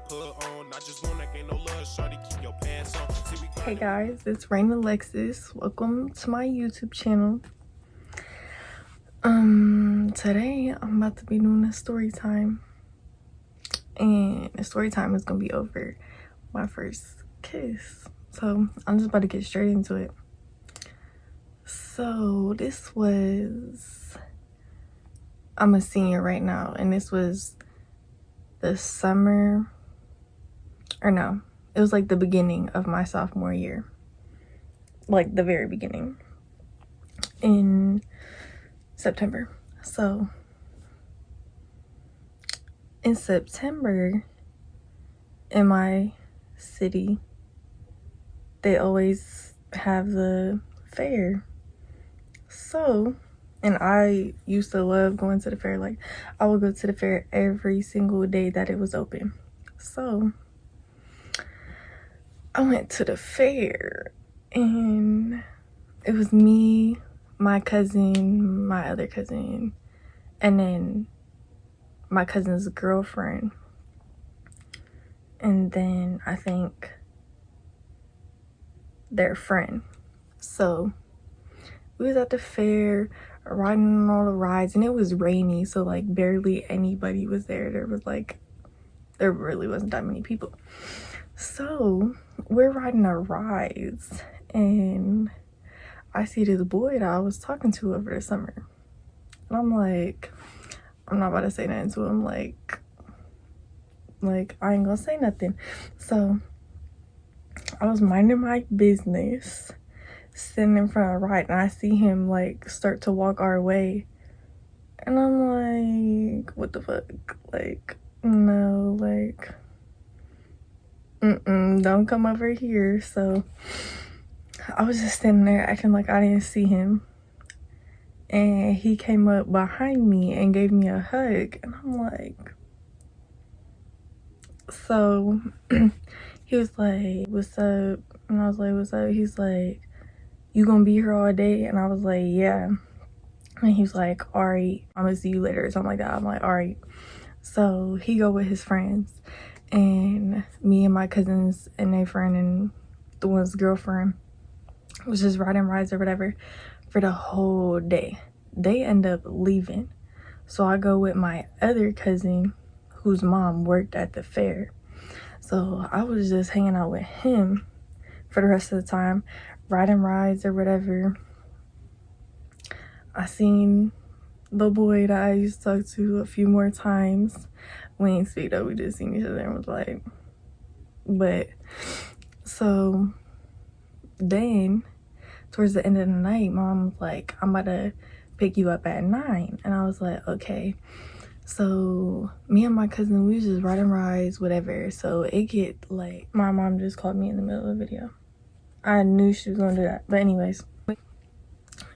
Hey guys, it's Rain Alexis. Welcome to my YouTube channel. Today I'm about to be doing a story time. And the story time is gonna be over my first kiss. So I'm just about to get straight into it. So this was, I'm a senior right now, and this was the summer, or no, it was like the beginning of my sophomore year. Like the very beginning. In September. So in September in my city, they always have the fair. So, and I used to love going to the fair. Like, I would go to the fair every single day that it was open. So I went to the fair, and it was me, my cousin, my other cousin, and then my cousin's girlfriend, and then I think their friend. So we was at the fair riding on all the rides, and it was rainy, so like barely anybody was there. There really wasn't that many people. So we're riding our rides, and I see this boy that I was talking to over the summer, and I'm like, I'm not about to say nothing to him. Like I ain't gonna say nothing. So I was minding my business, sitting in front of the ride, and I see him like start to walk our way, and I'm like, what the fuck? Like, no, like, don't come over here. So I was just standing there acting like I didn't see him, and he came up behind me and gave me a hug, and I'm like, so he was like, what's up? And I was like, what's up? He's like, you gonna be here all day? And I was like, yeah. And he was like, all right, I'm gonna see you later or something like that. I'm like, all right. So he go with his friends, and me and my cousins and their friend and the one's girlfriend was just riding rides or whatever for the whole day. They end up leaving. So I go with my other cousin whose mom worked at the fair. So I was just hanging out with him for the rest of the time, riding rides or whatever. I seen the boy that I used to talk to a few more times. We ain't speak though, we just seen each other and was like, but so then towards the end of the night, mom was like, I'm about to pick you up at 9. And I was like, okay. So me and my cousin, we was just riding rides, whatever. So it get like, my mom just called me in the middle of the video. I knew she was gonna do that. But anyways,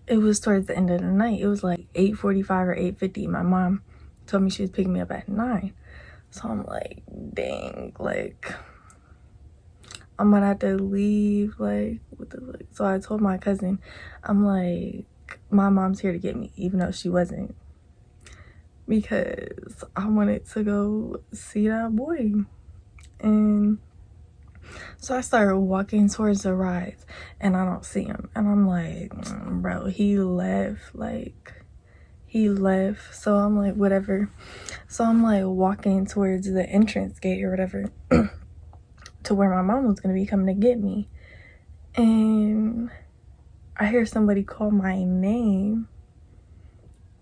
it was towards the end of the night. It was like 8:45 or 8:50. My mom told me she was picking me up at 9. So I'm like, dang, like, I'm gonna have to leave, like, what the fuck? So I told my cousin, I'm like, my mom's here to get me, even though she wasn't, because I wanted to go see that boy. And so I started walking towards the rides, and I don't see him, and I'm like, bro, he left. So I'm like, whatever. So I'm like walking towards the entrance gate or whatever to where my mom was gonna be coming to get me, and I hear somebody call my name,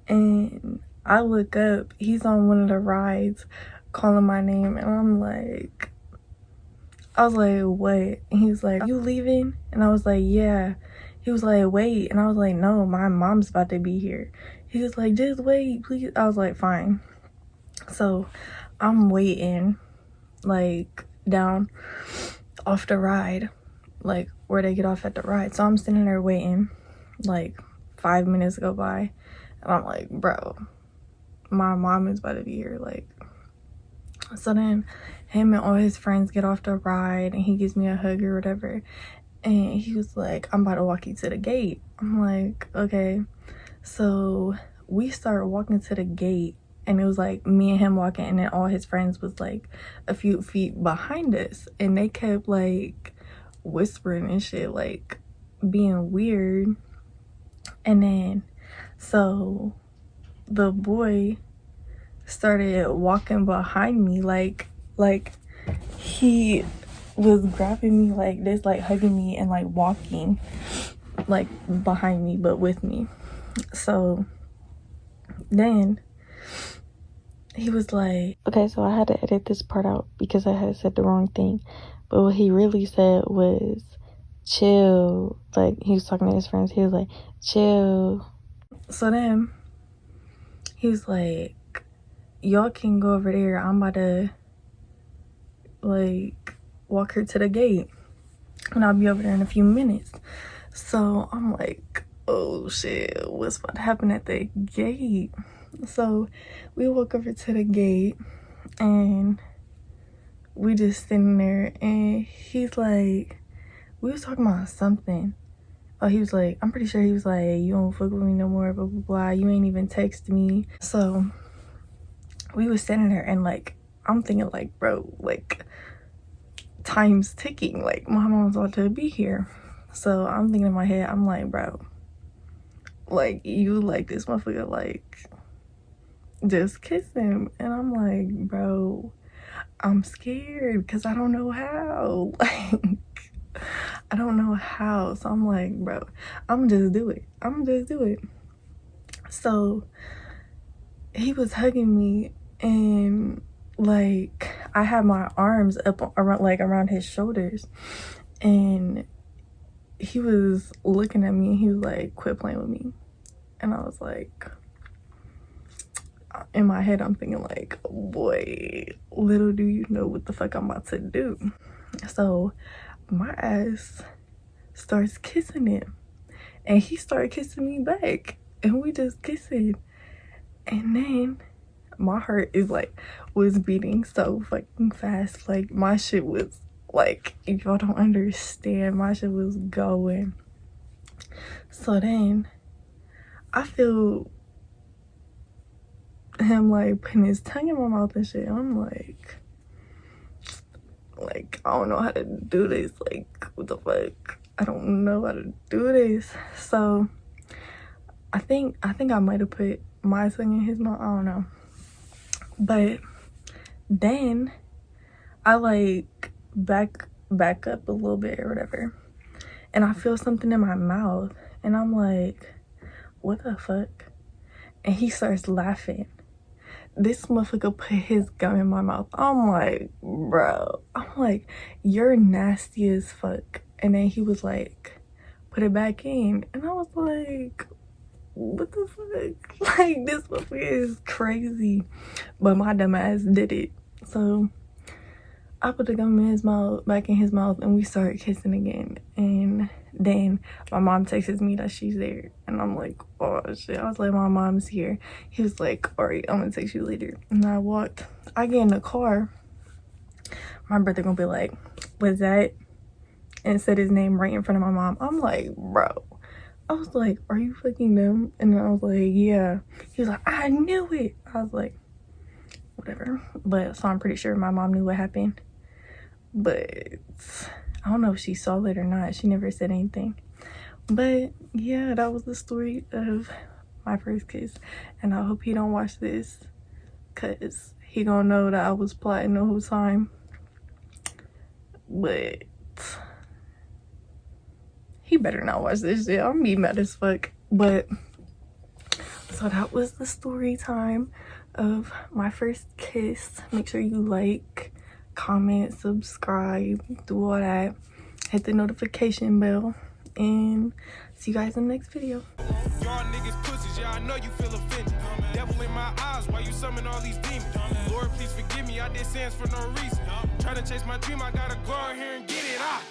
and I look up, he's on one of the rides calling my name, and I'm like, I was like, what? And he was like, you leaving? And I was like, yeah. He was like, wait. And I was like, no, my mom's about to be here. He was like, just wait, please. I was like, fine. So I'm waiting, like, down off the ride, like where they get off at the ride. So I'm sitting there waiting, like 5 minutes go by, and I'm like, bro, my mom is about to be here. Like, so then him and all his friends get off the ride, and he gives me a hug or whatever, and he was like, I'm about to walk you to the gate. I'm like, okay. So we start walking to the gate, and it was like me and him walking, and then all his friends was like a few feet behind us, and they kept like whispering and shit, like being weird. And then so the boy started walking behind me, like he was grabbing me like this, like hugging me and like walking like behind me but with me. So then he was like, okay, so I had to edit this part out because I had said the wrong thing, but what he really said was chill. Like, he was talking to his friends, he was like, chill. So then he was like, y'all can go over there, I'm about to like walk her to the gate and I'll be over there in a few minutes. So I'm like, oh shit, what's about to happen at the gate? So we walk over to the gate and we just sitting there, and he's like, we was talking about something. Oh, he was like, I'm pretty sure he was like, you don't fuck with me no more, blah blah blah, you ain't even text me. So we was sitting there, and like I'm thinking like, bro, like time's ticking, like my mom's about to be here. So I'm thinking in my head, I'm like, bro, like you like this motherfucker, like just kiss him. And I'm like, bro, I'm scared because I don't know how. Like I don't know how. So I'm like, bro, I'm just do it. So he was hugging me, and like I had my arms up around, like around his shoulders, and he was looking at me and he was like, quit playing with me. And I was like, in my head I'm thinking like, boy, little do you know what the fuck I'm about to do. So my ass starts kissing him, and he started kissing me back, and we just kissing. And then my heart is like was beating so fucking fast, like my shit was like, if y'all don't understand, my shit was going. So then I feel him like putting his tongue in my mouth and shit. I'm like I don't know how to do this, like what the fuck, I don't know how to do this. So I think I might have put my tongue in his mouth, I don't know. But then I like back up a little bit or whatever, and I feel something in my mouth, and I'm like, what the fuck? And he starts laughing. This motherfucker put his gum in my mouth. I'm like, bro, I'm like, you're nasty as fuck. And then he was like, put it back in. And I was like, what the fuck? Like, this motherfucker is crazy. But my dumb ass did it. So I put the gum in his mouth, back in his mouth, and we started kissing again. And then my mom texts me that she's there, and I'm like, oh shit. I was like, my mom's here. He was like, all right, I'm gonna text you later. And I get in the car, my brother gonna be like, what's that? And said his name right in front of my mom. I'm like, bro, I was like, are you fucking dumb? And I was like, yeah. He was like, I knew it. I was like, whatever. But so I'm pretty sure my mom knew what happened, but I don't know if she saw it or not. She never said anything. But yeah, that was the story of my first kiss, and I hope he don't watch this, cause he gonna know that I was plotting the whole time. But he better not watch this shit. I'm be mad as fuck. But so that was the story time of my first kiss. Make sure you like, comment, subscribe, do all that, hit the notification bell, and see you guys in the next video. Y'all niggas pussies, yeah, I know you feel offended. Devil in my eyes, why you summon all these demons? Lord, please forgive me, I did sins for no reason. Trying to chase my dream, I gotta go out here and get it out.